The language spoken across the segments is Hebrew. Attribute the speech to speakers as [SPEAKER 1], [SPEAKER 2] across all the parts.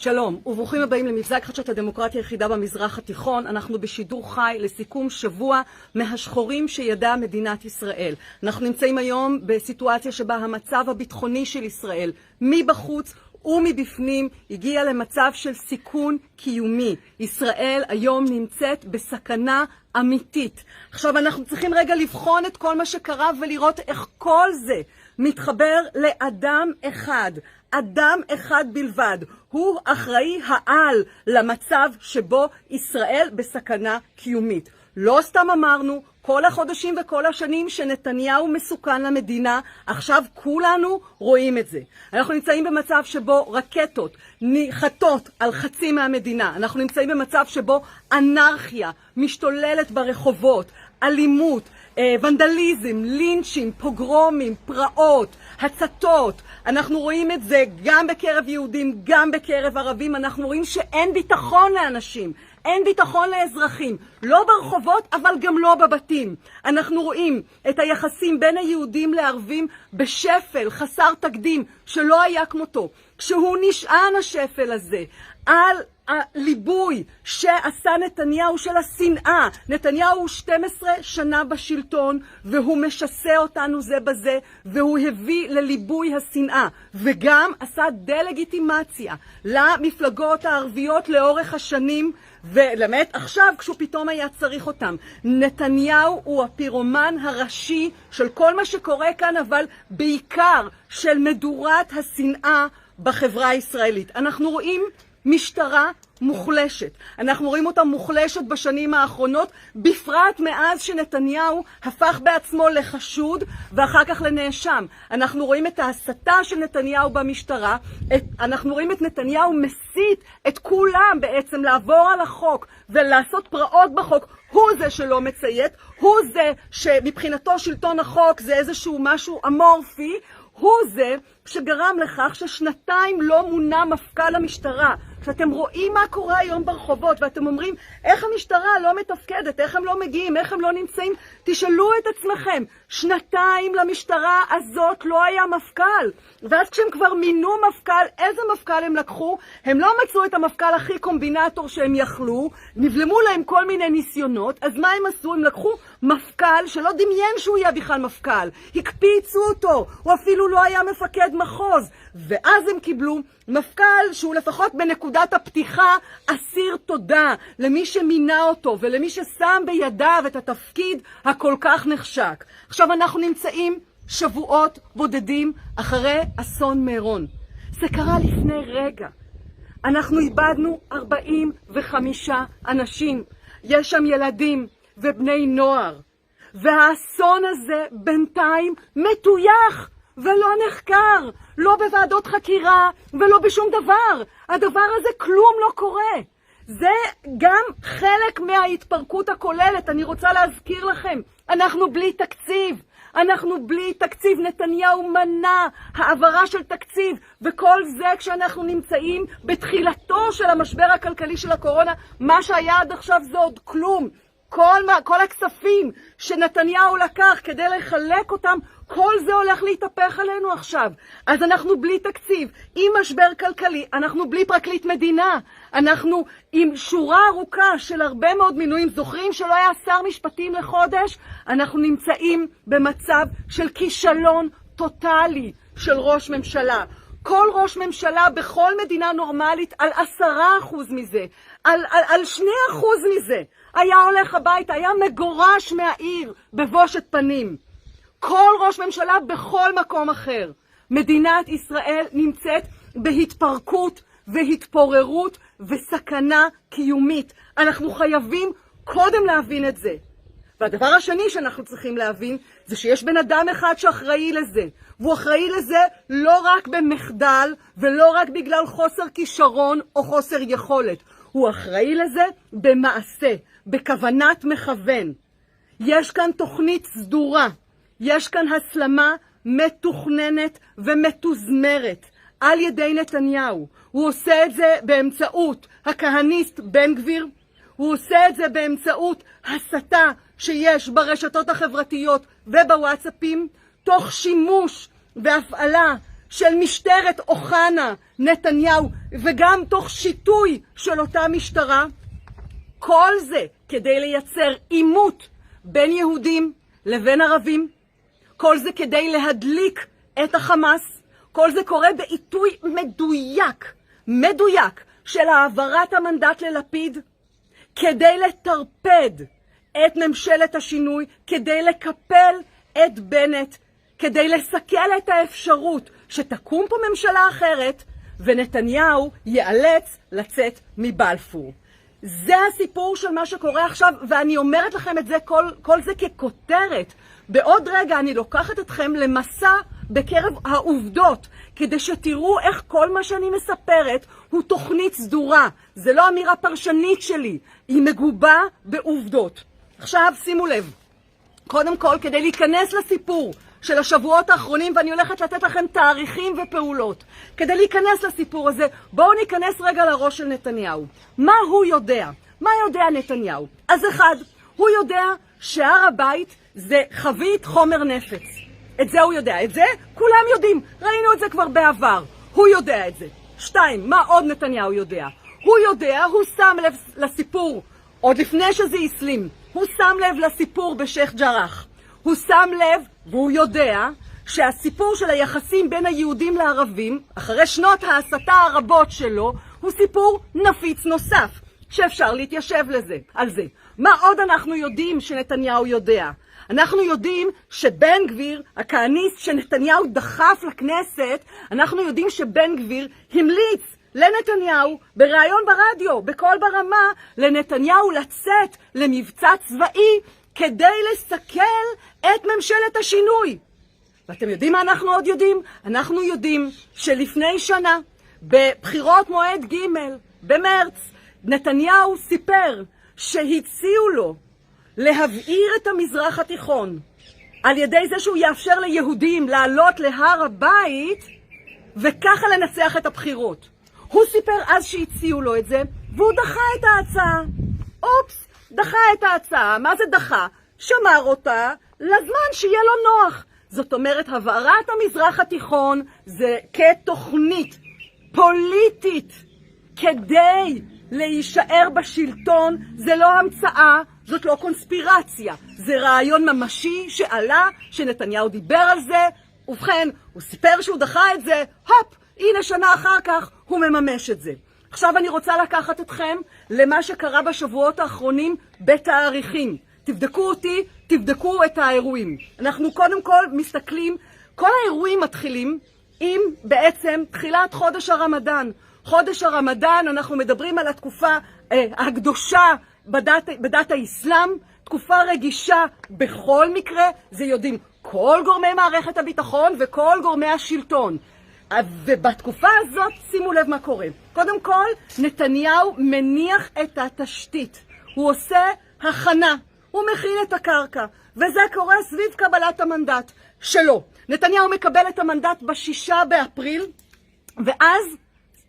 [SPEAKER 1] שלום, וברוכים הבאים למבזק חדשות הדמוקרטיה היחידה במזרח התיכון. אנחנו בשידור חי לסיכום שבוע מהשחורים שידעה מדינת ישראל. אנחנו נמצאים היום בסיטואציה שבה המצב הביטחוני של ישראל מבחוץ ומבפנים הגיע למצב של סיכון קיומי. ישראל היום נמצאת בסכנה אמיתית. עכשיו אנחנו צריכים רגע לבחון את כל מה שקרה ולראות איך כל זה מתחבר לאדם אחד. אדם אחד בלבד. הוא אחראי העל למצב שבו ישראל בסכנה קיומית. לא סתם אמרנו כל החודשים וכל השנים שנתניהו מסוכן למדינה, עכשיו כולנו רואים את זה. אנחנו נמצאים במצב שבו רקטות ניחתות על חצי מהמדינה. אנחנו נמצאים במצב שבו אנרכיה משתוללת ברחובות, אלימות, ונדליזם, לינצ'ים, פוגרומים, פרעות, הצתות. אנחנו רואים את זה גם בקרב יהודים, גם בקרב ערבים. אנחנו רואים שאין ביטחון לאנשים, אין ביטחון לאזרחים, לא ברחובות אבל גם לא בבתים. אנחנו רואים את היחסים בין היהודים לערבים בשפל חסר תקדים שלא היה כמותו. כשהוא נשען השפל הזה על הליבוי שעשה נתניהו של השנאה. נתניהו 12 שנה בשלטון והוא משסה אותנו זה בזה, והוא הביא לליבוי השנאה וגם עשה דלגיטימציה למפלגות הערביות לאורך השנים, ולמעט עכשיו כשהוא פתאום היה צריך אותם. נתניהו הוא הפירומן הראשי של כל מה שקורה כאן, אבל בעיקר של מדורת השנאה בחברה הישראלית. אנחנו רואים משטרה מוחלשת. אנחנו רואים אותה מוחלשת בשנים האחרונות, בפרט מאז שנתניהו הפך בעצמו לחשוד ואחר כך לנאשם. אנחנו רואים את ההסתה של נתניהו במשטרה, אנחנו רואים את נתניהו מסית את כולם בעצם לעבור על החוק ולעשות פרעות בחוק. הוא זה שלא מציית, הוא זה שמבחינתו שלטון החוק זה איזשהו משהו אמורפי, הוא זה שגרם לכך ששנתיים לא מונה מפכ"ל המשטרה. כשאתם רואים מה קורה היום ברחובות ואתם אומרים איך המשטרה לא מתפקדת, איך הם לא מגיעים, איך הם לא נמצאים, תשאלו את עצמכם, שנתיים למשטרה הזאת לא היה מפכ"ל. ואז כשהם כבר מינו מפכ"ל, איזה מפכ"ל הם לקחו? הם לא מצאו את המפכ"ל הכי קומבינטור שהם יכלו, נבלמו להם כל מיני ניסיונות, אז מה הם עשו? הם לקחו מפכ"ל שלא דמיין שהוא יהיה בכלל מפכ"ל, הקפיצו אותו, הוא אפילו לא היה מפקד מחוז, ואז הם קיבלו מפכ"ל שהוא לפחות בנקודת הפתיחה אסיר תודה למי שמינה אותו ולמי ששם בידיו את התפקיד הכל כך נחשק. עכשיו אנחנו נמצאים שבועות בודדים אחרי אסון מירון. זה קרה לפני רגע. אנחנו איבדנו 45 אנשים. יש שם ילדים ובני נוער. והאסון הזה בינתיים מטויח ולא נחקר. לא בוועדות חקירה ולא בשום דבר. הדבר הזה כלום לא קורה. זה גם חלק מההתפרקות הכוללת. אני רוצה להזכיר לכם, אנחנו בלי תקציב. אנחנו בלי תקציב. נתניהו מנע העברה של תקציב, וכל זה כשאנחנו נמצאים בתחילתו של המשבר הכלכלי של הקורונה. מה שהיה עד עכשיו זה עוד כלום. כל הכספים שנתניהו לקח כדי לחלק אותם, כל זה הולך להתהפך עלינו עכשיו. אז אנחנו בלי תקציב, עם משבר כלכלי, אנחנו בלי פרקליט מדינה, אנחנו עם שורה ארוכה של הרבה מאוד מינויים. זוכרים שלא היה שר משפטים לחודש? אנחנו נמצאים במצב של כישלון טוטלי של ראש ממשלה. כל ראש ממשלה בכל מדינה נורמלית על 10% מזה, על 2% מזה, היה הולך הביתה, היה מגורש מהעיר בבושת פנים. כל ראש ממשלה בכל מקום אחר. מדינת ישראל נמצאת בהתפרקות והתפוררות וסכנה קיומית. אנחנו חייבים קודם להבין את זה. והדבר השני שאנחנו צריכים להבין זה שיש בן אדם אחד שאחראי לזה. והוא אחראי לזה לא רק במחדל ולא רק בגלל חוסר כישרון או חוסר יכולת. הוא אחראי לזה במעשה, בכוונת מכוון. יש כאן תוכנית סדורה. יש כאן הסלמה מתוכננת ומתוזמרת על ידי נתניהו. הוא עושה את זה באמצעות הכהניסט בן גביר. הוא עושה את זה באמצעות הסתה שיש ברשתות החברתיות ובוואטסאפים, תוך שימוש והפעלה של משטרת אוחנה, נתניהו, וגם תוך שיטוי של אותה משטרה, כל זה כדי לייצר עימות בין יהודים לבין ערבים, כל זה כדי להדליק את החמאס, כל זה קורה בעיתוי מדויק של העברת המנדט ללפיד, כדי לטרפד את ממשלת השינוי, כדי לקפל את בנט, כדי לסכל את האפשרות שתקום פה ממשלה אחרת, ונתניהו ייאלץ לצאת מבלפור. זה הסיפור של מה שקורה עכשיו, ואני אומרת לכם את זה, כל זה ככותרת. בעוד רגע אני לוקחת אתכם למסע בקרב העובדות, כדי שתראו איך כל מה שאני מספרת הוא תוכנית סדורה. זה לא אמירה פרשנית שלי, היא מגובה בעובדות. עכשיו שימו לב, קודם כל כדי להיכנס לסיפור של השבועות האחרונים, ואני הולכת לתת לכם תאריכים ופעולות. כדי להיכנס לסיפור הזה, בואו ניכנס רגע לראש של נתניהו. מה הוא יודע? מה יודע נתניהו? אז אחד, הוא יודע שהר הבית זה חבית חומר נפץ. את זה הוא יודע. את זה כולם יודעים. ראינו את זה כבר בעבר. הוא יודע את זה. שתיים, מה עוד נתניהו יודע? הוא יודע, הוא שם לב לסיפור, עוד לפני שזה הסלים, הוא שם לב לסיפור בשייח ג'ראח. הוא שם לב, והוא יודע, שהסיפור של היחסים בין היהודים לערבים, אחרי שנות ההסתה הרבות שלו, הוא סיפור נפיץ נוסף, שאפשר להתיישב על זה. מה עוד אנחנו יודעים שנתניהו יודע? אנחנו יודעים שבן גביר, הכהניסט שנתניהו דחף לכנסת, אנחנו יודעים שבן גביר המליץ לנתניהו בראיון ברדיו, בכל ברמה, לנתניהו לצאת למבצע צבאי כדי לסכל את ממשלת השינוי. ואתם יודעים מה אנחנו עוד יודעים? אנחנו יודעים שלפני שנה, בבחירות מועד ג' במרץ, נתניהו סיפר שהציעו לו להבעיר את המזרח התיכון על ידי זה שהוא יאפשר ליהודים לעלות להר הבית וככה לנצח את הבחירות. הוא סיפר אז שהציעו לו את זה, והוא דחה את ההצעה. אופס, דחה את ההצעה. מה זה דחה? שמר אותה לזמן שיהיה לו נוח. זאת אומרת, הבערת המזרח התיכון זה כתוכנית פוליטית כדי להישאר בשלטון. זה לא המצאה, זאת לא קונספירציה. זה רעיון ממשי שעלה, שנתניהו דיבר על זה, ובכן, הוא סיפר שהוא דחה את זה, הופ, הנה שנה אחר כך הוא מממש את זה. עכשיו אני רוצה לקחת אתכם למה שקרה בשבועות האחרונים בתאריכים. תבדקו אותי, תבדקו את האירועים. אנחנו קודם כל מסתכלים, כל האירועים מתחילים עם בעצם תחילת חודש הרמדאן. חודש הרמדאן, אנחנו מדברים על התקופה הקדושה בדת האסלאם, תקופה רגישה בכל מקרה, זה יודעים כל גורמי מערכת הביטחון וכל גורמי השלטון. ובתקופה הזאת שימו לב מה קורה. קודם כל, נתניהו מניח את התשתית. הוא עושה הכנה, הוא מכין את הקרקע, וזה קורה סביב קבלת המנדט שלו. נתניהו מקבל את המנדט ב6 באפריל, ואז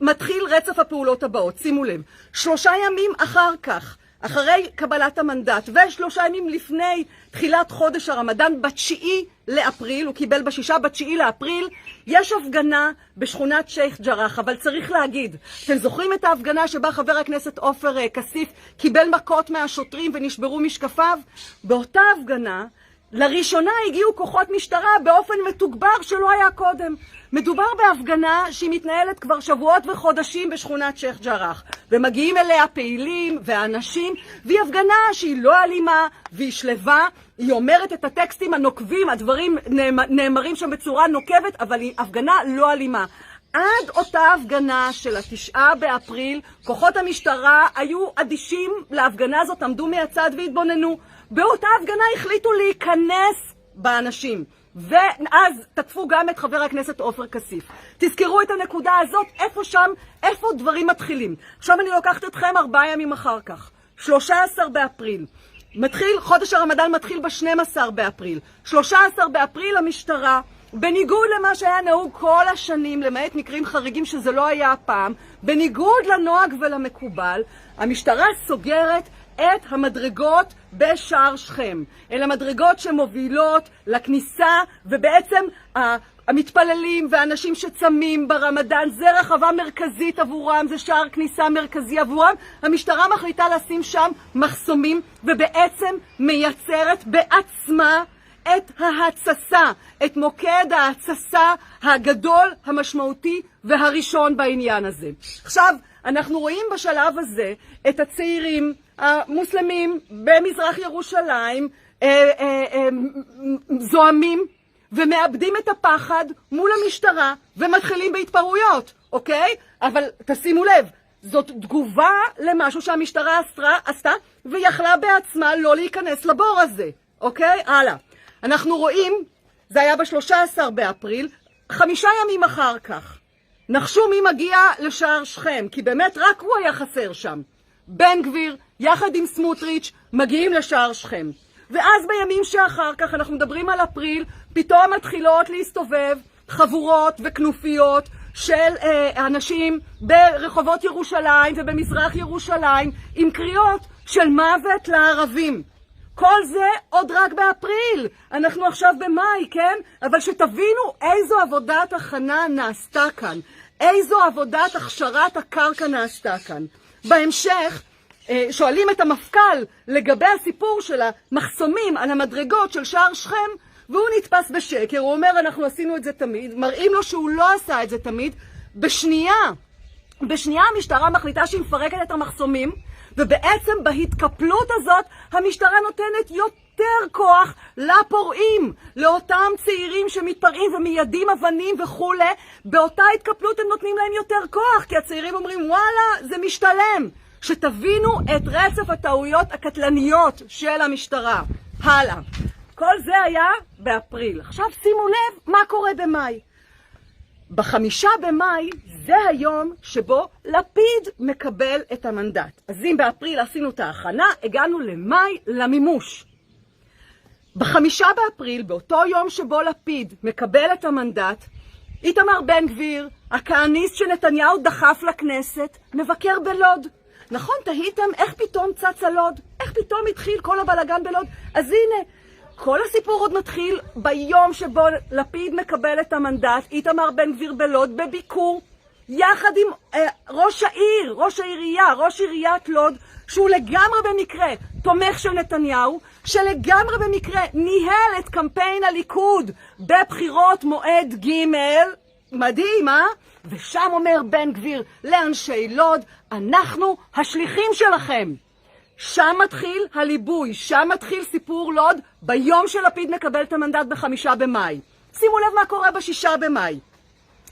[SPEAKER 1] מתחיל רצף הפעולות הבאות. שימו לב, 3 ימים אחר כך, אחרי קבלת המנדט, ו3 ימים לפני תחילת חודש הרמדאן, ב9 לאפריל, הוא קיבל ב6, ב9 לאפריל, יש הפגנה בשכונת שייח ג'ראח, אבל צריך להגיד, אתם זוכרים את ההפגנה שבה חבר הכנסת עופר כסיף קיבל מכות מהשוטרים ונשברו משקפיו? באותה הפגנה, לראשונה הגיעו כוחות משטרה באופן מתוגבר שלא היה קודם. מדובר בהפגנה שהיא מתנהלת כבר שבועות וחודשים בשכונת שייח ג'ראח, ומגיעים אליה פעילים ואנשים, והיא הפגנה שהיא לא אלימה והיא שלווה, היא אומרת את הטקסטים הנוקבים, הדברים נאמרים שם בצורה נוקבת, אבל היא הפגנה לא אלימה. עד אותה הפגנה של 9 באפריל, כוחות המשטרה היו אדישים להפגנה הזאת, עמדו מהצד והתבוננו. באותה הפגנה החליטו להיכנס באנשים, ואז תקפו גם את חבר הכנסת עופר כסיף. תזכרו את הנקודה הזאת, איפה דברים מתחילים. עכשיו אני לוקחת אתכם 4 ימים אחר כך, 13 באפריל. חודש הרמדאן מתחיל ב-12 באפריל. 13 באפריל המשטרה, בניגוד למה שהיה נהוג כל השנים, למעט מקרים חריגים שזה לא היה הפעם, בניגוד לנוהג ולמקובל, המשטרה סוגרת את המדרגות בשער שכם. אלה מדרגות שמובילות לכניסה, ובעצם המתפללים ואנשים שצמים ברמדאן, זה רחבה מרכזית עבורם, זה שער כניסה מרכזי עבורם. המשטרה מחליטה לשים שם מחסומים, ובעצם מייצרת בעצמה את ההתססה, את מוקד ההתססה הגדול, המשמעותי והראשון בעניין הזה. עכשיו, אנחנו רואים בשלב הזה את הצעירים המוסלמים במזרח ירושלים זועמים ומאבדים את הפחד מול המשטרה ומתחילים בהתפרעויות, אוקיי? אבל תשימו לב, זאת תגובה למשהו שהמשטרה עשתה ויכלה בעצמה לא להיכנס לבור הזה, אוקיי? הלאה. אנחנו רואים, זה היה ב-13 באפריל, 5 ימים אחר כך. נחשו מי מגיע לשער שכם, כי באמת רק הוא היה חסר שם. בן גביר, יחד עם סמוטריץ', מגיעים לשער שכם. ואז בימים שאחר כך, אנחנו מדברים על אפריל, פתאום מתחילות להסתובב חבורות וכנופיות של אנשים ברחובות ירושלים ובמזרח ירושלים, עם קריאות של מוות לערבים. כל זה עוד רק באפריל. אנחנו עכשיו במאי, כן? אבל שתבינו איזו עבודת הכנה נעשתה כאן. איזו עבודת הכשרת הקרקע נעשתה כאן. בהמשך, שואלים את המפכ"ל לגבי הסיפור של המחסומים על המדרגות של שער שכם, והוא נתפס בשקר. הוא אומר, אנחנו עשינו את זה תמיד. מראים לו שהוא לא עשה את זה תמיד. בשנייה המשטרה מחליטה שהיא מפרקת את המחסומים, ובעצם בהתקפלות הזאת המשטרה נותנת יותר כוח לפורעים, לאותם צעירים שמתפרעים ומיידים אבנים וכו'. באותה התקפלות הם נותנים להם יותר כוח, כי הצעירים אומרים, וואלה, זה משתלם. שתבינו את רצף הטעויות הקטלניות של המשטרה. הלאה. כל זה היה באפריל. עכשיו שימו לב מה קורה במאי. ב5 במאי זה היום שבו לפיד מקבל את המנדט. אז אם באפריל עשינו את ההכנה, הגענו למאי למימוש. ב5 באפריל, באותו יום שבו לפיד מקבל את המנדט, איתמר בן גביר, הכהניסט שנתניהו דחף לכנסת, מבקר בלוד. נכון, תהיתם איך פתאום צצה לוד? איך פתאום התחיל כל הבלגן בלוד? אז הנה, כל הסיפור עוד מתחיל ביום שבו לפיד מקבל את המנדט, איתמר בן גביר בלוד, בביקור, יחד עם ראש עיריית לוד, שהוא לגמרי במקרה תומך של נתניהו, שלגמרי במקרה ניהל את קמפיין הליכוד בבחירות מועד ג'. מדהים, ושם אומר בן גביר לאנשי לוד, אנחנו השליחים שלכם. שם מתחיל הליבוי, שם מתחיל סיפור לוד ביום שלפיד מקבל את המנדט ב5 במאי. שימו לב מה קורה ב6 במאי.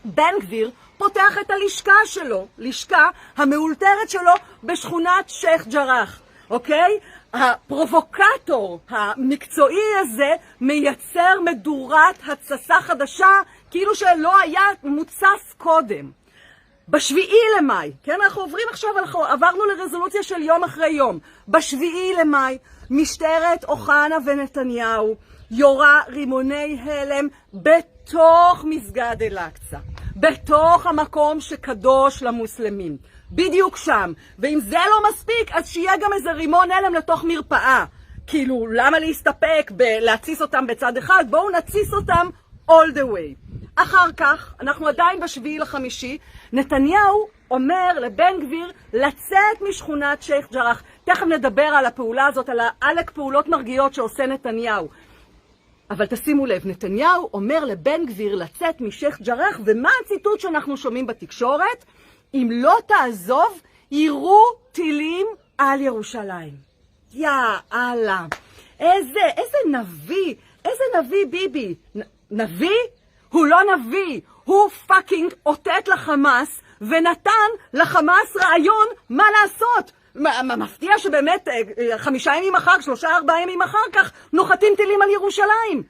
[SPEAKER 1] בן גביר פותח את הלשכה שלו, לשכה המאולתרת שלו בשכונת שייח ג'רח, אוקיי? הפרובוקטור המקצועי הזה מייצר מדורת התססה חדשה, כאילו שלא היה מוצס קודם. ב7 למאי, כן, אנחנו עוברים עכשיו, עברנו לרזולוציה של יום אחרי יום. ב7 למאי, משטרת אוחנה ונתניהו יורה רימוני הלם בתוך מסגד אל-אקצא, בתוך המקום שקדוש למוסלמים, בדיוק שם. ואם זה לא מספיק, אז שיהיה גם איזה רימון הלם לתוך מרפאה. כאילו, למה להסתפק בלהציס אותם בצד אחד? בואו נציס אותם all the way. אחר כך, אנחנו עדיין ב7 לחמישי, נתניהו אומר לבן גביר לצאת משכונת שייח ג'רח. תכף נדבר על הפעולה הזאת, על העלק פעולות מרגיעות שעושה נתניהו. אבל תשימו לב, נתניהו אומר לבן גביר לצאת משייח ג'רח, ומה הציטוט שאנחנו שומעים בתקשורת? אם לא תעזוב, יירו טילים על ירושלים. יאללה, איזה נביא ביבי. נביא? הוא לא נביא, הוא פאקינג אותת לחמאס ונתן לחמאס רעיון מה לעשות. מפתיע שבאמת 5 ימים אחר, 3-4 ימים אחר כך נוחתים טילים על ירושלים.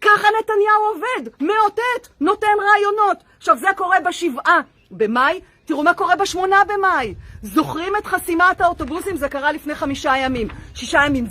[SPEAKER 1] ככה נתניהו עובד, מאותת, נותן רעיונות. עכשיו זה קורה ב7 במאי, תראו מה קורה ב8 במאי. זוכרים את חסימת האוטובוסים? זה קרה לפני 5 ימים, 6 ימים.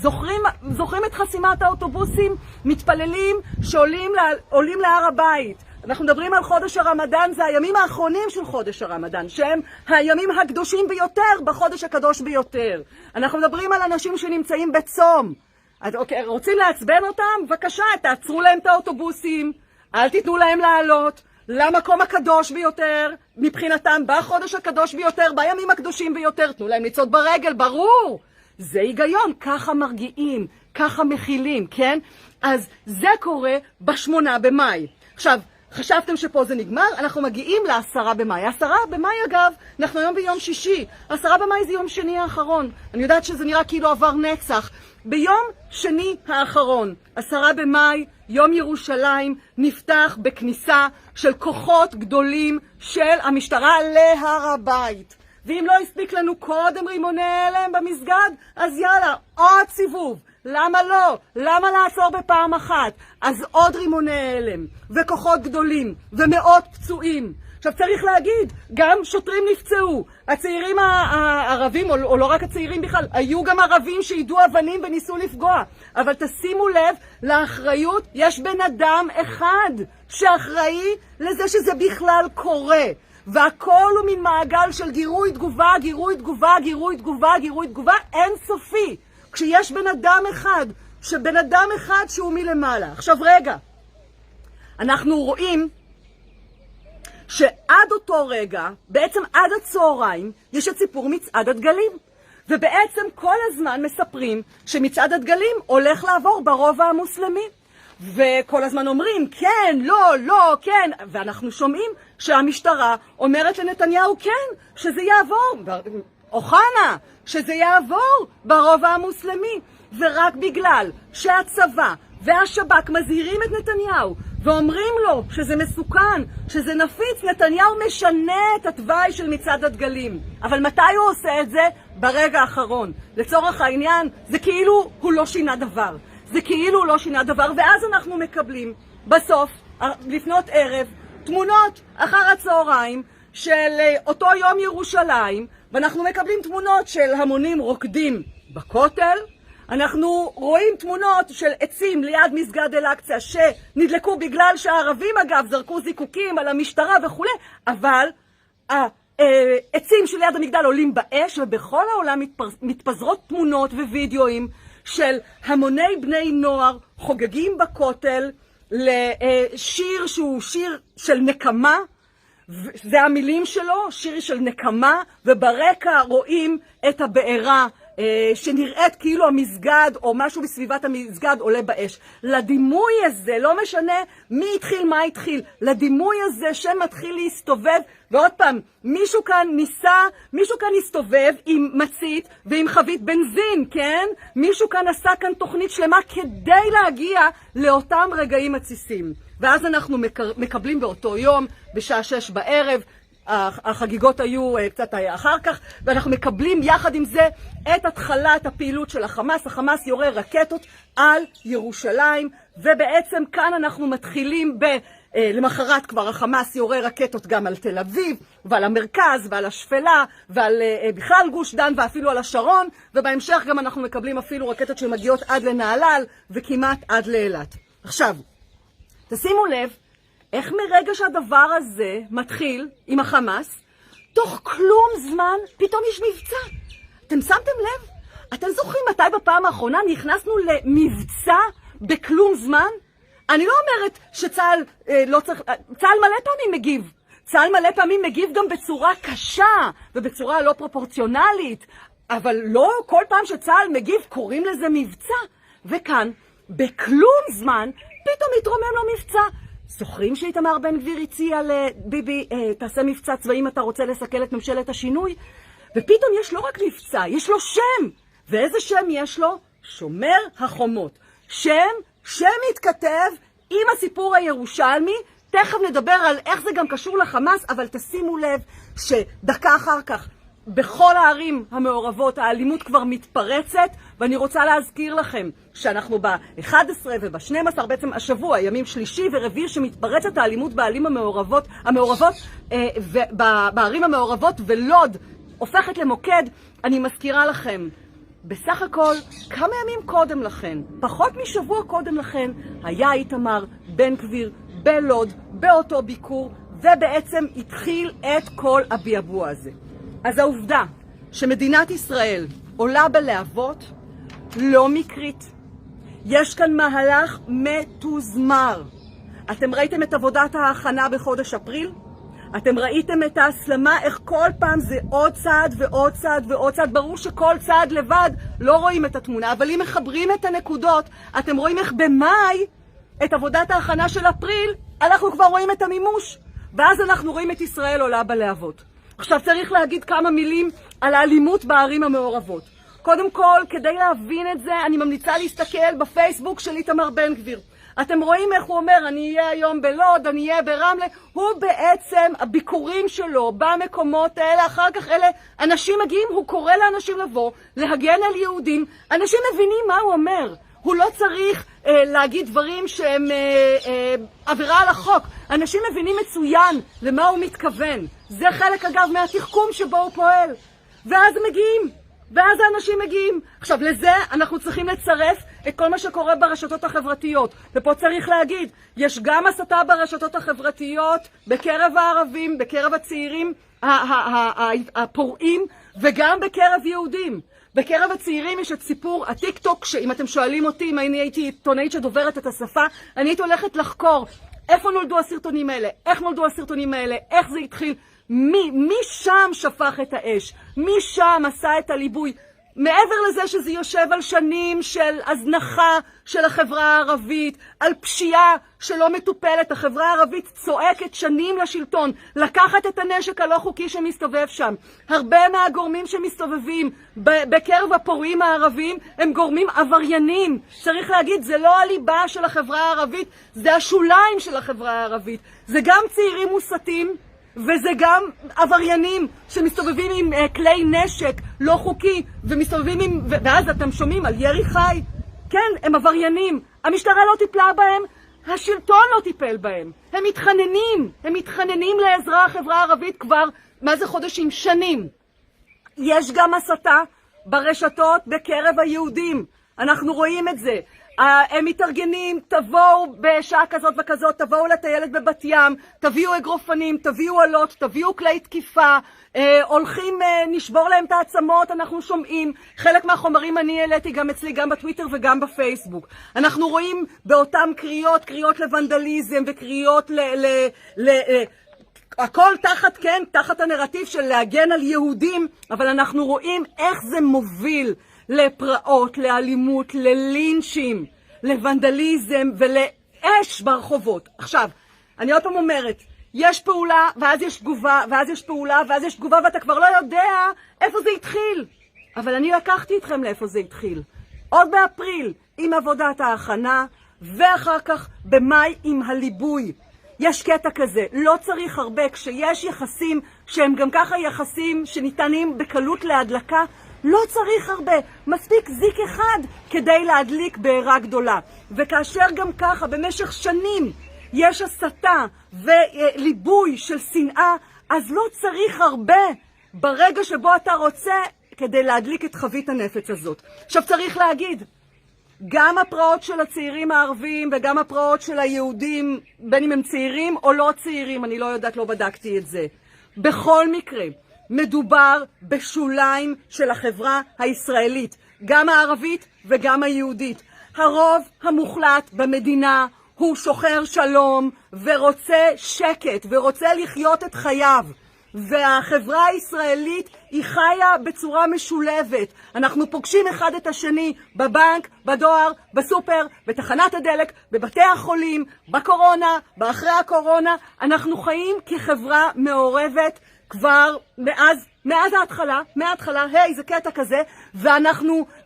[SPEAKER 1] זוכרים את חסימת האוטובוסים? מתפללים שעולים להר הבית. אנחנו מדברים על חודש הרמדאן, זה הימים האחרונים של חודש הרמדאן, שהם הימים הקדושים ביותר בחודש הקדוש ביותר. אנחנו מדברים על אנשים שנמצאים בצום. אז, אוקיי, רוצים לעצבן אותם? בבקשה, תעצרו להם את האוטובוסים. אל תיתנו להם לעלות למקום הקדוש ביותר, מבחינתם, בחודש הקדוש ביותר, בימים הקדושים ביותר, תנו להם לצעוד ברגל, ברור. זה היגיון, ככה מרגיעים, ככה מכילים, כן? אז זה קורה ב8 במאי. עכשיו, חשבתם שפה זה נגמר? אנחנו מגיעים ל10 במאי. 10 במאי אגב, אנחנו היום ביום שישי. 10 במאי זה יום שני האחרון. אני יודעת שזה נראה כאילו עבר נצח. ביום שני האחרון, 10 במאי, יום ירושלים, נפתח בכניסה של כוחות גדולים של המשטרה להר הבית. ואם לא הספיק לנו קודם רימוני הלם במסגד, אז יאללה, עוד סיבוב. למה לא? למה לעצור בפעם אחת? אז עוד רימוני הלם, וכוחות גדולים, ומאות פצועים. עכשיו צריך להגיד, גם שוטרים נפצעו. הצעירים הערבים, או לא רק הצעירים בכלל, היו גם ערבים שידעו אבנים וניסו לפגוע. אבל תשימו לב, לאחריות יש בן אדם אחד שאחראי לזה שזה בכלל קורה. והכל הוא מן מעגל של גירוי תגובה, גירוי תגובה, גירוי תגובה, גירוי תגובה, אין סופי. כשיש בן אדם אחד שהוא מלמעלה. עכשיו רגע, אנחנו רואים שעד אותו רגע, בעצם עד הצהריים, יש את סיפור מצעד הדגלים. ובעצם כל הזמן מספרים שמצעד הדגלים הולך לעבור ברובע המוסלמי. וכל הזמן אומרים, כן, לא, לא, כן. ואנחנו שומעים שהמשטרה אומרת לנתניהו, כן, שזה יעבור. אוחנה, שזה יעבור ברובע המוסלמי. ורק בגלל שהצבא והשב"כ מזהירים את נתניהו ואומרים לו שזה מסוכן, שזה נפיץ, נתניהו משנה את התוואי של מצעד הדגלים. אבל מתי הוא עושה את זה? ברגע האחרון. לצורך העניין, זה כאילו הוא לא שינה דבר. זה כאילו הוא לא שינה דבר, ואז אנחנו מקבלים בסוף, לפנות ערב, תמונות אחר הצהריים של אותו יום ירושלים, ואנחנו מקבלים תמונות של המונים רוקדים בכותל, אנחנו רואים תמונות של עצים ליד מסגד אל-אקצא שנדלקו בגלל שהערבים אגב זרקו זיקוקים על המשטרה וכו', אבל העצים שליד המגדל עולים באש, ובכל העולם מתפזרות תמונות ווידאוים של המוני בני נוער חוגגים בכותל לשיר שהוא שיר של נקמה, זה המילים שלו, שיר של נקמה, וברקע רואים את הבעירה שנראית כאילו המסגד או משהו בסביבת המסגד עולה באש. לדימוי הזה, לא משנה מי התחיל, מה התחיל, לדימוי הזה שמתחיל להסתובב, ועוד פעם, מישהו כאן הסתובב עם מצית ועם חבית בנזין, כן? מישהו כאן עשה כאן תוכנית שלמה כדי להגיע לאותם רגעים עציסים. ואז אנחנו מקבלים באותו יום, בשעה 6 בערב, החגיגות היו קצת אחר כך, ואנחנו מקבלים יחד עם זה את התחלת הפעילות של החמאס. החמאס יורה רקטות על ירושלים, ובעצם כאן אנחנו מתחילים למחרת כבר החמאס יורה רקטות גם על תל אביב, ועל המרכז, ועל השפלה, ועל בכלל גוש דן, ואפילו על השרון, ובהמשך גם אנחנו מקבלים אפילו רקטות שמגיעות עד לנהלל, וכמעט עד לאילת. עכשיו, תשימו לב, איך מרגע שהדבר הזה מתחיל עם החמאס, תוך כלום זמן פתאום יש מבצע. אתם שמתם לב? אתם זוכרים מתי בפעם האחרונה נכנסנו למבצע בכלום זמן? אני לא אומרת שצה"ל לא צריך, צה"ל מלא פעמים מגיב. צה"ל מלא פעמים מגיב גם בצורה קשה ובצורה לא פרופורציונלית, אבל לא כל פעם שצה"ל מגיב קוראים לזה מבצע. וכאן, בכלום זמן, פתאום מתרומם לו מבצע. זוכרים שאיתמר בן גביר הציע לביבי, תעשה מבצע צבאי אם אתה רוצה לסכל את ממשלת השינוי? ופתאום יש לו רק מבצע, יש לו שם. ואיזה שם יש לו? שומר החומות. שם מתכתב עם הסיפור הירושלמי. תכף נדבר על איך זה גם קשור לחמאס, אבל תשימו לב שדקה אחר כך בכל הערים המעורבות האלימות כבר מתפרצת, ואני רוצה להזכיר לכם שאנחנו ב-11 וב-12, בעצם השבוע, ימים שלישי ורביעי, שמתפרצת האלימות בערים בערים המעורבות, ולוד הופכת למוקד. אני מזכירה לכם, בסך הכל כמה ימים קודם לכן, פחות משבוע קודם לכן, היה איתמר בן גביר בלוד באותו ביקור, ובעצם התחיל את כל הביאבוע הזה. אז העובדה שמדינת ישראל עולה בלהבות לא מקרית. יש כאן מהלך מתוזמר. אתם ראיתם את עבודת ההכנה בחודש אפריל? אתם ראיתם את ההסלמה, איך כל פעם זה עוד צעד ועוד צעד ועוד צעד. ברור שכל צעד לבד לא רואים את התמונה, אבל אם מחברים את הנקודות, אתם רואים איך במאי, את עבודת ההכנה של אפריל, אנחנו כבר רואים את המימוש. ואז אנחנו רואים את ישראל עולה בלהבות. עכשיו צריך להגיד כמה מילים על האלימות בערים המעורבות. קודם כל, כדי להבין את זה, אני ממליצה להסתכל בפייסבוק של איתמר בן גביר. אתם רואים איך הוא אומר, אני אהיה היום בלוד, אני אהיה ברמלה. הוא בעצם, הביקורים שלו במקומות האלה, אחר כך אלה, אנשים מגיעים, הוא קורא לאנשים לבוא, להגן על יהודים. אנשים מבינים מה הוא אומר. הוא לא צריך להגיד דברים שהם עבירה על החוק. אנשים מבינים מצוין למה הוא מתכוון. זה חלק אגב מהתחכום שבו הוא פועל. ואז מגיעים. ואז האנשים מגיעים. עכשיו, לזה אנחנו צריכים לצרף את כל מה שקורה ברשתות החברתיות. ופה צריך להגיד, יש גם הסתה ברשתות החברתיות בקרב הערבים, בקרב הצעירים הפורעים, וגם בקרב יהודים. בקרב הצעירים יש את סיפור הטיק-טוק, שאם אתם שואלים אותי אם אני הייתי עיתונאית שדוברת את השפה, אני הייתי הולכת לחקור איפה נולדו הסרטונים האלה, איך נולדו הסרטונים האלה, איך זה התחיל, מי שם שפך את האש, מי שם עשה את הליבוי. מעבר לזה שזה יושב על שנים של הזנחה של החברה הערבית, על פשיעה שלא מטופלת, החברה הערבית צועקת שנים לשלטון, לקחת את הנשק הלא חוקי שמסתובב שם. הרבה מהגורמים שמסתובבים בקרב הפורעים הערבים הם גורמים עבריינים. צריך להגיד, זה לא הליבה של החברה הערבית, זה השוליים של החברה הערבית. זה גם צעירים מוסתים, וזה גם עבריינים שמסתובבים עם כלי נשק לא חוקי, ומסתובבים עם, ואז אתם שומעים על ירי חי. כן, הם עבריינים. המשטרה לא טיפלה בהם, השלטון לא טיפל בהם. הם מתחננים לעזרה החברה הערבית כבר, מה זה חודשים? שנים. יש גם הסתה ברשתות בקרב היהודים. אנחנו רואים את זה. הם מתארגנים, תבואו בשעה כזאת וכזאת, תבואו לטיילת בבת ים, תביאו אגרופנים, תביאו עלות, תביאו כלי תקיפה, הולכים, נשבור להם את העצמות, אנחנו שומעים. חלק מהחומרים אני העליתי גם אצלי, גם בטוויטר וגם בפייסבוק. אנחנו רואים באותם קריאות לוונדליזם וקריאות הכל תחת הנרטיב של להגן על יהודים, אבל אנחנו רואים איך זה מוביל לפרעות, לאלימות, ללינצ'ים, לוונדליזם ולאש ברחובות. עכשיו, אני עוד פעם אומרת, יש פעולה ואז יש תגובה, ואז יש פעולה ואז יש תגובה, ואתה כבר לא יודע איפה זה התחיל. אבל אני לקחתי אתכם לאיפה זה התחיל. עוד באפריל עם עבודת ההכנה, ואחר כך במאי עם הליבוי. יש קטע כזה, לא צריך הרבה, כשיש יחסים שהם גם ככה יחסים שניתנים בקלות להדלקה, לא צריך הרבה, מספיק זיק אחד כדי להדליק בעירה גדולה. וכאשר גם ככה במשך שנים יש הסתה וליבוי של שנאה, אז לא צריך הרבה ברגע שבו אתה רוצה כדי להדליק את חבית הנפץ הזאת. עכשיו צריך להגיד, גם הפרעות של הצעירים הערבים וגם הפרעות של היהודים, בין אם הם צעירים או לא צעירים, אני לא יודעת, לא בדקתי את זה. בכל מקרה, מדובר בשוליים של החברה הישראלית, גם הערבית וגם היהודית. הרוב המוחלט במדינה הוא שוחר שלום ורוצה שקט ורוצה לחיות את חייו. והחברה הישראלית היא חיה בצורה משולבת. אנחנו פוגשים אחד את השני בבנק, בדואר, בסופר, בתחנת הדלק, בבתי החולים, בקורונה, באחרי הקורונה. אנחנו חיים כחברה מעורבת כבר מאז ההתחלה, זה קטע כזה,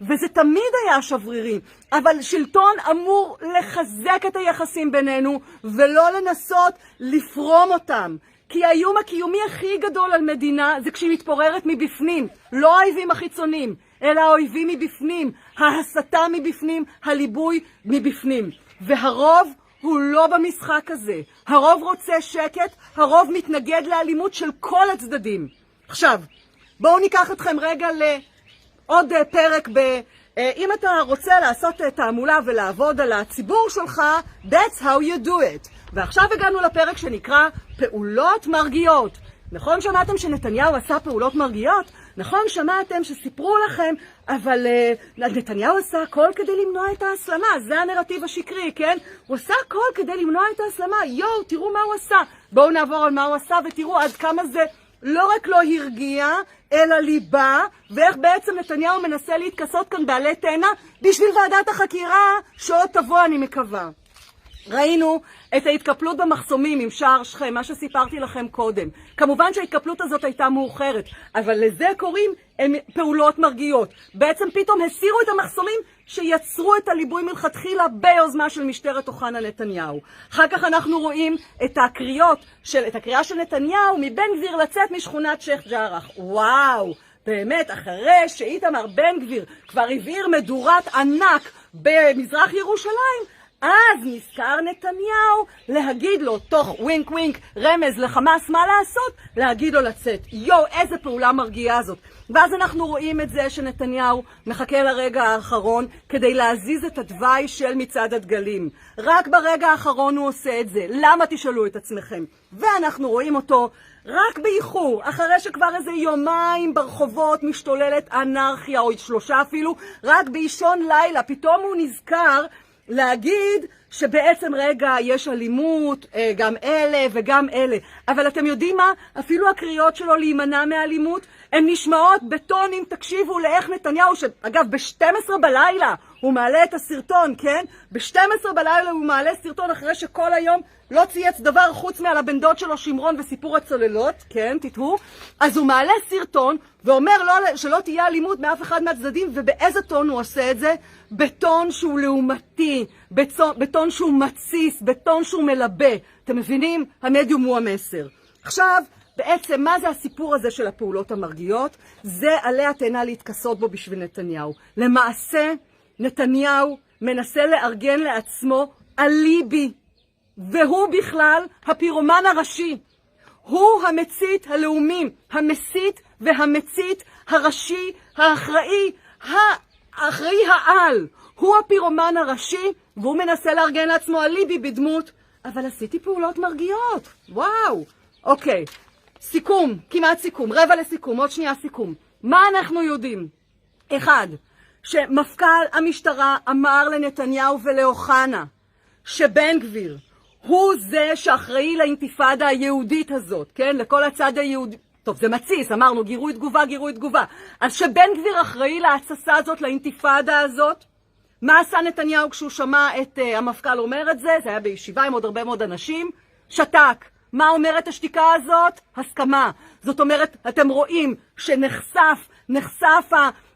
[SPEAKER 1] וזה תמיד היה שברירי, אבל שלטון אמור לחזק את היחסים בינינו, ולא לנסות לפרום אותם. כי האיום הקיומי הכי גדול על מדינה זה כשהיא מתפוררת מבפנים, לא האויבים החיצוניים, אלא האויבים מבפנים, ההסתה מבפנים, הליבוי מבפנים. והרוב הוא לא במשחק הזה. הרוב רוצה שקט, הרוב מתנגד לאלימות של כל הצדדים. עכשיו, בואו ניקח אתכם רגע לעוד פרק אם אתה רוצה לעשות תעמולה ולעבוד על הציבור שלך, that's how you do it. ועכשיו הגענו לפרק שנקרא פעולות מרגיעות. נכון שמעתם שנתניהו עשה פעולות מרגיעות? נכון שמעתם שסיפרו לכם, אבל נתניהו עשה הכל כדי למנוע את ההסלמה, זה הנרטיב השקרי, כן? הוא עשה הכל כדי למנוע את ההסלמה, תראו מה הוא עשה. בואו נעבור על מה הוא עשה ותראו עד כמה זה לא רק לא הרגיע, אלא ליבה, ואיך בעצם נתניהו מנסה להתכסות כאן בעלי תאנה בשביל ועדת החקירה שעוד תבוא אני מקווה. ראינו את ההתקפלות במחסומים עם שער שכם, מה שסיפרתי לכם קודם. כמובן שההתקפלות הזאת הייתה מאוחרת, אבל לזה קוראים פעולות מרגיעות. בעצם פתאום הסירו את המחסומים שיצרו את הליבוי מלכתחילה ביוזמה של משטרת אוחנה נתניהו. אחר כך אנחנו רואים את הקריאה של נתניהו מבן גביר לצאת משכונת שייח' ג'ראח. וואו, באמת, אחרי שאיתמר בן גביר כבר הבעיר מדורת ענק במזרח ירושלים, אז נזכר נתניהו להגיד לו, תוך ווינק ווינק רמז לחמאס מה לעשות, להגיד לו לצאת. איזה פעולה מרגיעה זאת. ואז אנחנו רואים את זה שנתניהו מחכה לרגע האחרון כדי להזיז את התוואי של מצעד הדגלים. רק ברגע האחרון הוא עושה את זה. למה תשאלו את עצמכם? ואנחנו רואים אותו רק באיחור, אחרי שכבר איזה יומיים ברחובות משתוללת אנרכיה, או 3 אפילו, רק באישון לילה, פתאום הוא נזכר להגיד שבעצם רגע יש אלימות, גם אלה וגם אלה. אבל אתם יודעים מה? אפילו הקריאות שלו להימנע מאלימות, הן נשמעות בטונים, תקשיבו לאיך נתניהו, שאגב ב-12 בלילה הוא מעלה את הסרטון, כן? ב-12 בלילה הוא מעלה סרטון אחרי שכל היום לא צייץ דבר חוץ מעל הבן דוד שלו שמרון וסיפור הצוללות, כן, תתהו. אז הוא מעלה סרטון ואומר שלא תהיה אלימות מאף אחד מהצדדים, ובאיזה טון הוא עושה את זה? בטון שהוא לעומתי, בטון שהוא מציס, בטון שהוא מלבה. אתם מבינים? המדיום הוא המסר. עכשיו, בעצם מה זה הסיפור הזה של הפעולות המרגיעות? זה עלי התאנה להתכסות בו בשביל נתניהו. למעשה, נתניהו מנסה לארגן לעצמו אליבי, והוא בכלל הפירומן הראשי. הוא המצית הלאומי, המסית והמצית הראשי, האחראי העל. הוא הפירומן הראשי, והוא מנסה לארגן לעצמו אליבי בדמות, אבל עשיתי פעולות מרגיעות. וואו. אוקיי. סיכום, כמעט סיכום, רבע לסיכום, עוד שנייה סיכום. מה אנחנו יודעים? 1. שמפכ"ל המשטרה אמר לנתניהו ולאוחנה שבן גביר הוא זה שאחראי לאינתיפאדה היהודית הזאת, כן? לכל הצד היהודי. טוב, זה מציס, אמרנו, גירוי תגובה. אז שבן גביר אחראי להצסה הזאת, לאינתיפאדה הזאת. מה עשה נתניהו כשהוא שמע את המפכ"ל אומר את זה? זה היה בישיבה עם עוד הרבה מאוד אנשים. שתק. מה אומרת השתיקה הזאת? הסכמה. זאת אומרת, אתם רואים שנחשף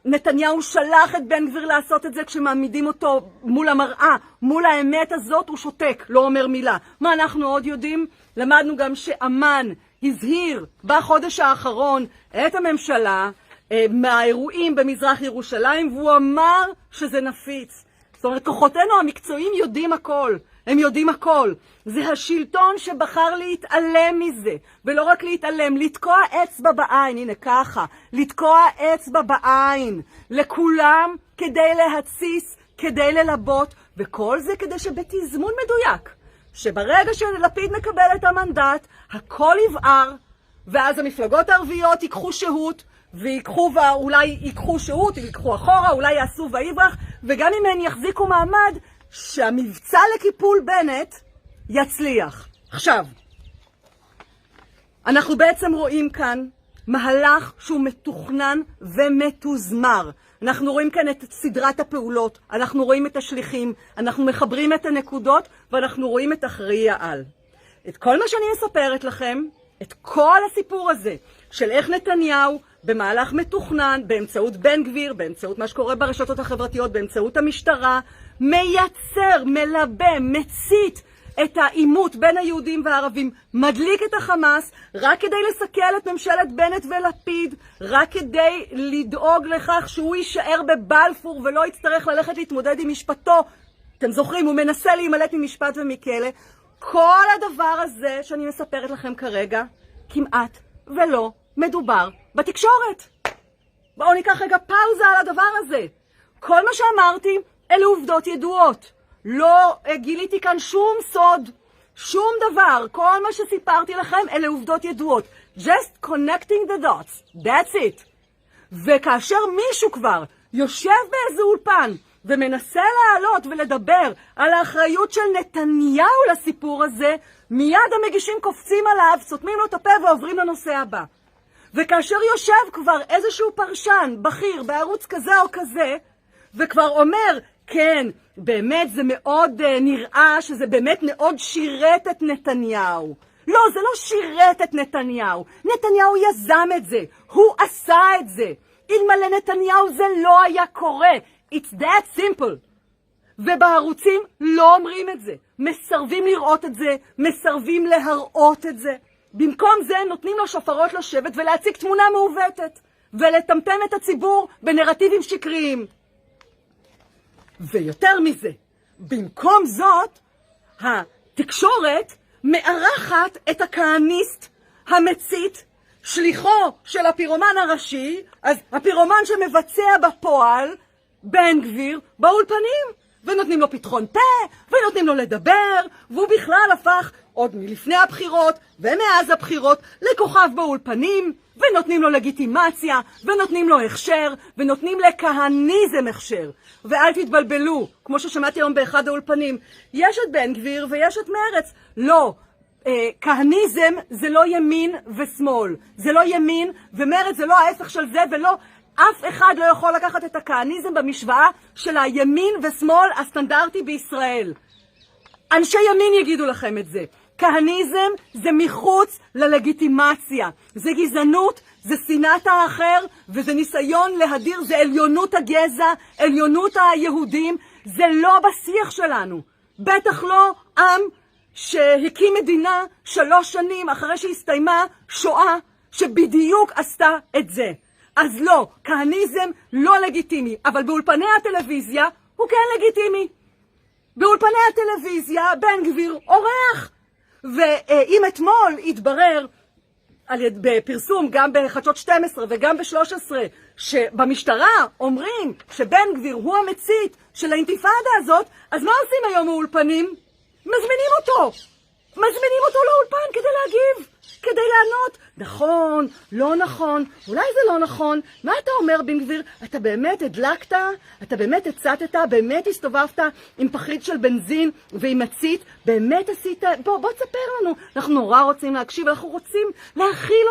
[SPEAKER 1] נתניהו שלח את בן גביר לעשות את זה כשמעמידים אותו מול המראה, מול האמת הזאת הוא שותק, לא אומר מילה. מה אנחנו עוד יודעים? למדנו גם שאמן הזהיר בחודש האחרון את הממשלה מהאירועים במזרח ירושלים, והוא אמר שזה נפיץ. זאת אומרת, כוחותינו המקצועיים יודעים הכל. הם יודעים הכל. זה השלטון שבחר להתעלם מזה. ולא רק להתעלם, לתקוע אצבע בעין. הנה ככה. לתקוע אצבע בעין. לכולם כדי להציס, כדי ללבות. וכל זה כדי שבתזמון מדויק. שברגע שלפיד מקבל את המנדט, הכל יבער. ואז המפלגות הערביות ייקחו שהות. אולי ייקחו שהות, ייקחו אחורה, אולי יעשו ויברח. וגם אם הן יחזיקו מעמד, שהמבצע לקיפול בנט יצליח. עכשיו, אנחנו בעצם רואים כאן מהלך שהוא מתוכנן ומתוזמר. אנחנו רואים כאן את סדרת הפעולות, אנחנו רואים את השליחים, אנחנו מחברים את הנקודות, ואנחנו רואים את אחראי העל. את כל מה שאני מספרת לכם, את כל הסיפור הזה של איך נתניהו במהלך מתוכנן, באמצעות בן גביר, באמצעות מה שקורה ברשתות החברתיות, באמצעות המשטרה, מייצר, מלבה, מצית את העימות בין היהודים והערבים, מדליק את החמאס, רק כדי לסכל את ממשלת בנט ולפיד, רק כדי לדאוג לכך שהוא יישאר בבלפור ולא יצטרך ללכת להתמודד עם משפטו. אתם זוכרים, הוא מנסה להימלט ממשפט ומכלא. כל הדבר הזה שאני מספרת לכם כרגע, כמעט ולא מדובר בתקשורת. בואו ניקח רגע פאוזה על הדבר הזה. כל מה שאמרתי, אלה עובדות ידועות. לא גיליתי כאן שום סוד, שום דבר. כל מה שסיפרתי לכם, אלה עובדות ידועות. Just connecting the dots. That's it. וכאשר מישהו כבר יושב באיזה אולפן ומנסה לעלות ולדבר על האחריות של נתניהו לסיפור הזה, מיד המגישים קופצים עליו, סותמים לו את הפה ועוברים לנושא הבא. וכאשר יושב כבר איזשהו פרשן בכיר בערוץ כזה או כזה, וכבר אומר, כן, באמת זה מאוד נראה שזה באמת מאוד שירת את נתניהו. לא, זה לא שירת את נתניהו. נתניהו יזם את זה. הוא עשה את זה. אלמלא נתניהו זה לא היה קורה. It's that simple. ובערוצים לא אומרים את זה. מסרבים לראות את זה. מסרבים להראות את זה. במקום זה נותנים לו שופרות לשבת ולהציג תמונה מעוותת. ולטמטם את הציבור בנרטיבים שקריים. ויותר מזה, במקום זאת, התקשורת מארחת את הכהניסט המצית, שליחו של הפירומן הראשי, אז הפירומן שמבצע בפועל, בן גביר, באולפנים, ונותנים לו פתחון פה, ונותנים לו לדבר, והוא בכלל הפך עוד מלפני הבחירות ומאז הבחירות לכוכב באולפנים, ונותנים לו לגיטימציה, ונותנים לו הכשר, ונותנים לכהניזם הכשר. ואל תתבלבלו, כמו ששמעתי היום באחד האולפנים, יש את בן גביר ויש את מרץ. לא, כהניזם זה לא ימין ושמאל. זה לא ימין, ומרץ זה לא ההפך של זה, ולא, אף אחד לא יכול לקחת את הכהניזם במשוואה של הימין ושמאל הסטנדרטי בישראל. אנשי ימין יגידו לכם את זה. כהניזם זה מחוץ ללגיטימציה. זה גזענות, זה שנאת האחר, וזה ניסיון להדיר, זה עליונות הגזע, עליונות היהודים. זה לא בשיח שלנו. בטח לא עם שהקים מדינה 3 שנים אחרי שהסתיימה שואה, שבדיוק עשתה את זה. אז לא, כהניזם לא לגיטימי, אבל באולפני הטלוויזיה הוא כן לגיטימי. באולפני הטלוויזיה בן גביר אורח. ואם אתמול התברר בפרסום גם בחדשות 12 וגם ב-13 שבמשטרה אומרים שבן גביר הוא המצית של האינתיפאדה הזאת, אז מה עושים היום האולפנים? מזמינים אותו. מזמינים אותו לאולפן כדי להגיב, כדי לענות. נכון, לא נכון, אולי זה לא נכון. מה אתה אומר, בן גביר? אתה באמת הדלקת? אתה באמת הצטת? באמת הסתובבת עם פחית של בנזין ועם מצית? באמת עשית? בוא תספר לנו. אנחנו נורא רוצים להקשיב, אנחנו רוצים להכיל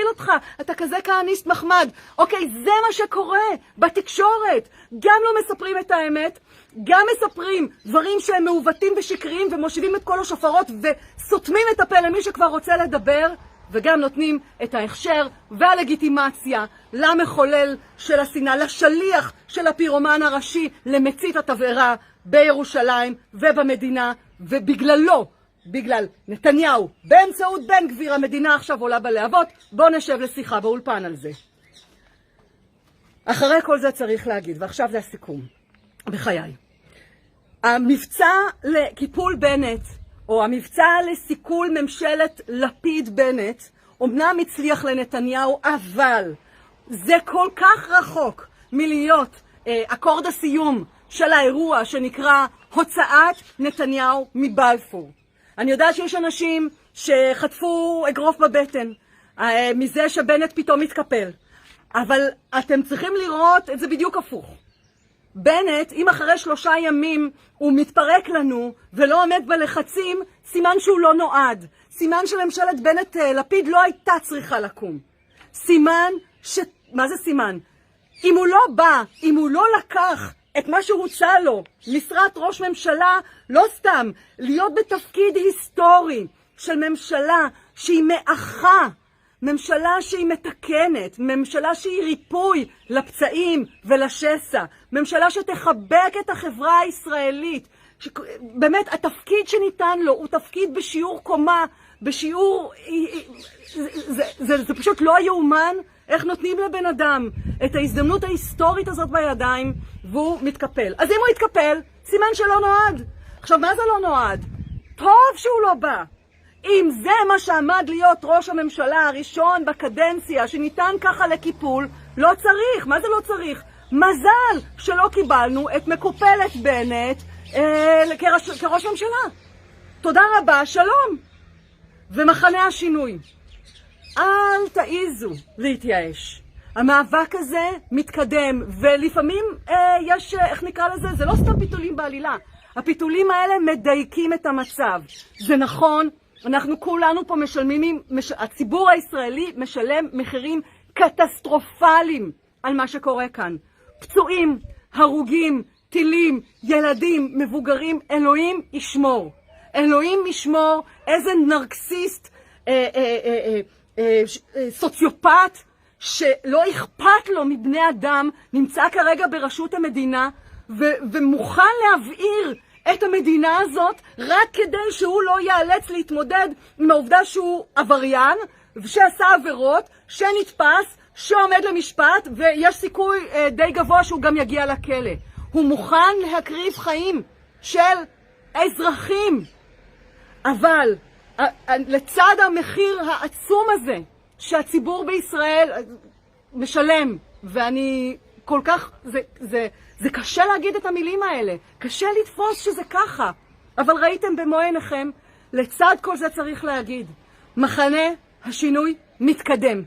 [SPEAKER 1] אותך. אתה כזה כהניסט מחמד. אוקיי, זה מה שקורה בתקשורת. גם לא מספרים את האמת, גם מספרים דברים שהם מעוותים ושקריים ומושיבים את כל השופרות וסותמים את הפה למי שכבר רוצה לדבר, וגם נותנים את ההכשר והלגיטימציה למחולל של השנאה, לשליח של הפירומן הראשי, למצית התבערה בירושלים ובמדינה, ובגללו, בגלל נתניהו, באמצעות בן גביר, המדינה עכשיו עולה בלהבות. בוא נשב לשיחה באולפן על זה. אחרי כל זה צריך להגיד, ועכשיו זה הסיכום, בחיי. המבצע לקיפול בנט, או המבצע לסיכול ממשלת לפיד בנט, אמנם הצליח לנתניהו, אבל זה כל כך רחוק מלהיות אקורד הסיום של האירוע שנקרא הוצאת נתניהו מבלפור. אני יודעת שיש אנשים שחטפו אגרוף בבטן מזה שבנט פתאום מתקפל, אבל אתם צריכים לראות את זה בדיוק הפוך. בנט, אם אחרי 3 ימים הוא מתפרק לנו ולא עומד בלחצים, סימן שהוא לא נועד. סימן שממשלת בנט לפיד לא הייתה צריכה לקום. סימן מה זה סימן? אם הוא לא בא, אם הוא לא לקח את מה שהוצע לו, משרת ראש ממשלה, לא סתם, להיות בתפקיד היסטורי של ממשלה שהיא מאחה, ממשלה שהיא מתקנת, ממשלה שהיא ריפוי לפצעים ולשסע, ממשלה שתחבק את החברה הישראלית. באמת, התפקיד שניתן לו הוא תפקיד בשיעור קומה, בשיעור... זה פשוט לא יאומן איך נותנים לבן אדם את ההזדמנות ההיסטורית הזאת בידיים, והוא מתקפל. אז אם הוא יתקפל, סימן שלא נועד. עכשיו, מה זה לא נועד? טוב שהוא לא בא. אם זה מה שעמד להיות ראש הממשלה הראשון בקדנציה שניתן ככה לקיפול, לא צריך. מה זה לא צריך? מזל שלא קיבלנו את מקופלת בנט כראש ממשלה. תודה רבה, שלום. ומחנה השינוי. אל תעיזו להתייאש. המאבק הזה מתקדם, ולפעמים יש, איך נקרא לזה? זה לא סתם פיתולים בעלילה. הפיתולים האלה מדייקים את המצב. זה נכון, אנחנו כולנו פה משלמים, הציבור הישראלי משלם מחירים קטסטרופליים על מה שקורה כאן. פצועים, הרוגים, טילים, ילדים, מבוגרים, אלוהים ישמור. אלוהים ישמור איזה נרקסיסט, סוציופט, שלא אכפת לו מבני אדם, נמצא כרגע בראשות המדינה, ומוכן להבעיר את המדינה הזאת, רק כדי שהוא לא ייאלץ להתמודד עם העובדה שהוא עבריין, שעשה עבירות, שנתפס, שעומד למשפט, ויש סיכוי די גבוה שהוא גם יגיע לכלא. הוא מוכן להקריב חיים של אזרחים. אבל לצד המחיר העצום הזה שהציבור בישראל משלם, ואני כל כך, זה קשה להגיד את המילים האלה, קשה לתפוס שזה ככה, אבל ראיתם במו עיניכם, לצד כל זה צריך להגיד, מחנה השינוי מתקדם.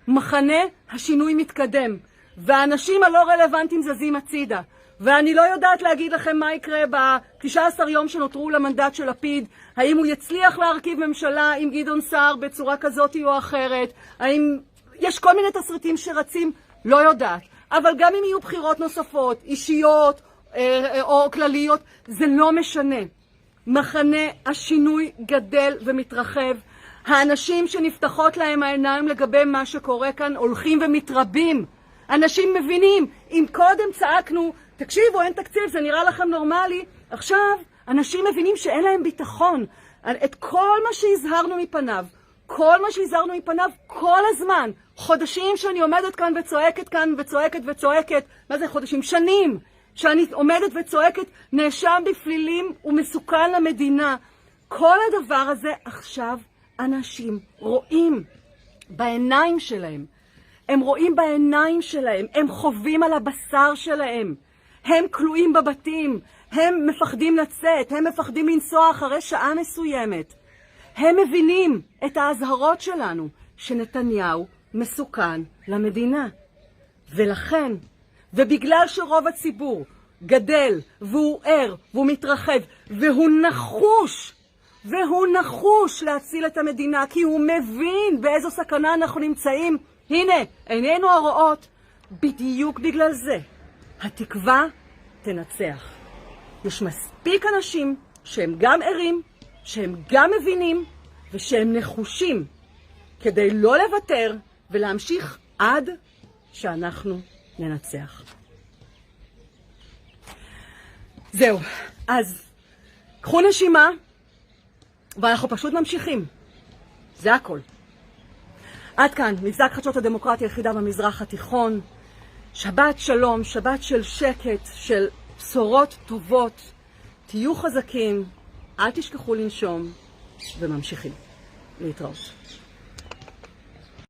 [SPEAKER 1] מחנה השינוי מתקדם, והאנשים הלא רלוונטיים זזים הצידה. ואני לא יודעת להגיד לכם מה יקרה ב-19 יום שנותרו למנדט של לפיד, האם הוא יצליח להרכיב ממשלה עם גדעון סער בצורה כזאת או אחרת, האם יש כל מיני תסריטים שרצים, לא יודעת. אבל גם אם יהיו בחירות נוספות, אישיות או כלליות, זה לא משנה. מחנה השינוי גדל ומתרחב. האנשים שנפתחות להם העיניים לגבי מה שקורה כאן הולכים ומתרבים. אנשים מבינים, אם קודם צעקנו, תקשיבו, אין תקציב, זה נראה לכם נורמלי, עכשיו אנשים מבינים שאין להם ביטחון. את כל מה שהזהרנו מפניו, כל הזמן, חודשים שאני עומדת כאן וצועקת וצועקת, מה זה חודשים? שנים שאני עומדת וצועקת, נאשם בפלילים ומסוכן למדינה. כל הדבר הזה עכשיו אנשים רואים בעיניים שלהם. הם רואים בעיניים שלהם, הם חווים על הבשר שלהם. הם כלואים בבתים, הם מפחדים לצאת, הם מפחדים לנסוע אחרי שעה מסוימת. הם מבינים את ההזהרות שלנו שנתניהו מסוכן למדינה. ולכן, ובגלל שרוב הציבור גדל והוא ער והוא מתרחב והוא נחוש להציל את המדינה, כי הוא מבין באיזו סכנה אנחנו נמצאים, הנה, עינינו הרואות, בדיוק בגלל זה התקווה תנצח. יש מספיק אנשים שהם גם ערים, שהם גם מבינים ושהם נחושים כדי לא לוותר ולהמשיך עד שאנחנו ננצח. זהו, אז קחו נשימה ואנחנו פשוט ממשיכים. זה הכל. עד כאן, מבזק חדשות הדמוקרטיה היחידה במזרח התיכון. שבת שלום, שבת של שקט, של בשורות טובות. תהיו חזקים, אל תשכחו לנשום, וממשיכים. להתראות.